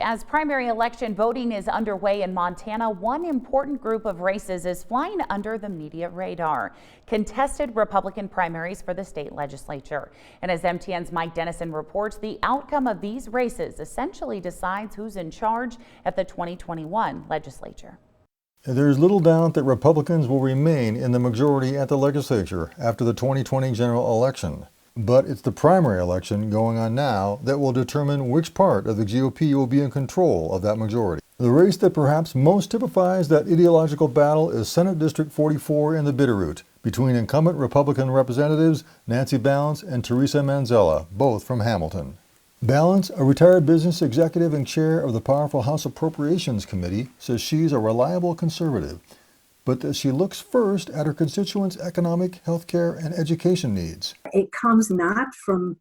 as primary election voting is underway in Montana, one important group of races is flying under the media radar. Contested Republican primaries for the state legislature. And as MTN's Mike Dennison reports, the outcome of these races essentially decides who's in charge at the 2021 legislature. There's little doubt that Republicans will remain in the majority at the legislature after the 2020 general election. But it's the primary election going on now that will determine which part of the GOP will be in control of that majority. The race that perhaps most typifies that ideological battle is Senate District 44 in the Bitterroot, between incumbent Republican representatives Nancy Balance and Teresa Manzella, both from Hamilton. Balance, a retired business executive and chair of the powerful House Appropriations Committee, says she's a reliable conservative, but that she looks first at her constituents' economic, healthcare, and education needs. It comes not from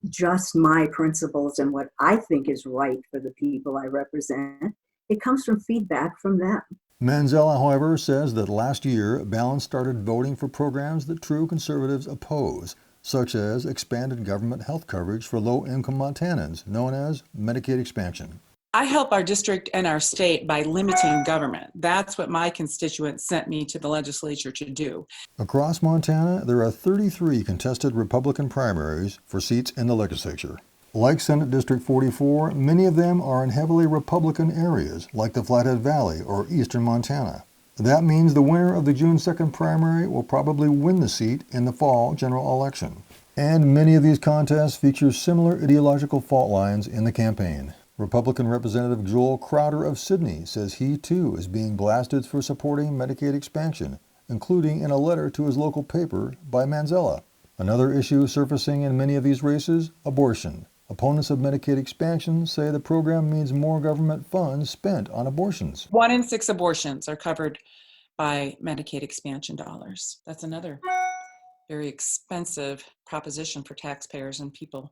just my principles and what I think is right for the people I represent. It comes from feedback from them. Manzella, however, says that last year, Balance started voting for programs that true conservatives oppose, such as expanded government health coverage for low-income Montanans, known as Medicaid expansion. I help our district and our state by limiting government. That's what my constituents sent me to the legislature to do. Across Montana, there are 33 contested Republican primaries for seats in the legislature. Like Senate District 44, many of them are in heavily Republican areas, like the Flathead Valley or eastern Montana. That means the winner of the June 2nd primary will probably win the seat in the fall general election. And many of these contests feature similar ideological fault lines in the campaign. Republican Representative Joel Crowder of Sidney says he too is being blasted for supporting Medicaid expansion, including in a letter to his local paper by Manzella. Another issue surfacing in many of these races, abortion. Opponents of Medicaid expansion say the program means more government funds spent on abortions. 1 in 6 abortions are covered by Medicaid expansion dollars. That's another very expensive proposition for taxpayers and people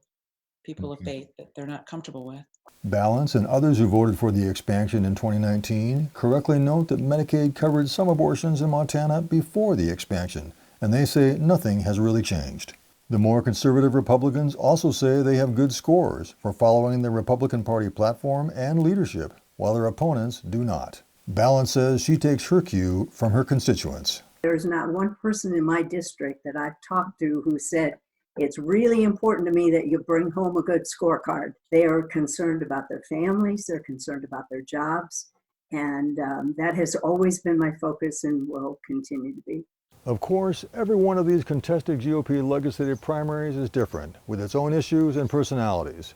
of faith that they're not comfortable with. Balance and others who voted for the expansion in 2019 correctly note that Medicaid covered some abortions in Montana before the expansion, and they say nothing has really changed. The more conservative Republicans also say they have good scores for following the Republican Party platform and leadership, while their opponents do not. Balance says she takes her cue from her constituents. There's not one person in my district that I've talked to who said, it's really important to me that you bring home a good scorecard. They are concerned about their families, they're concerned about their jobs, and that has always been my focus and will continue to be. Of course, every one of these contested GOP legislative primaries is different, with its own issues and personalities.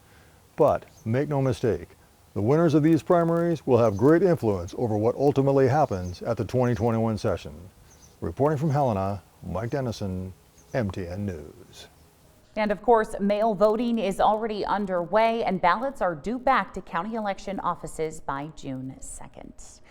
But make no mistake, the winners of these primaries will have great influence over what ultimately happens at the 2021 session. Reporting from Helena, Mike Dennison, MTN News. And of course, mail voting is already underway and ballots are due back to county election offices by June 2nd.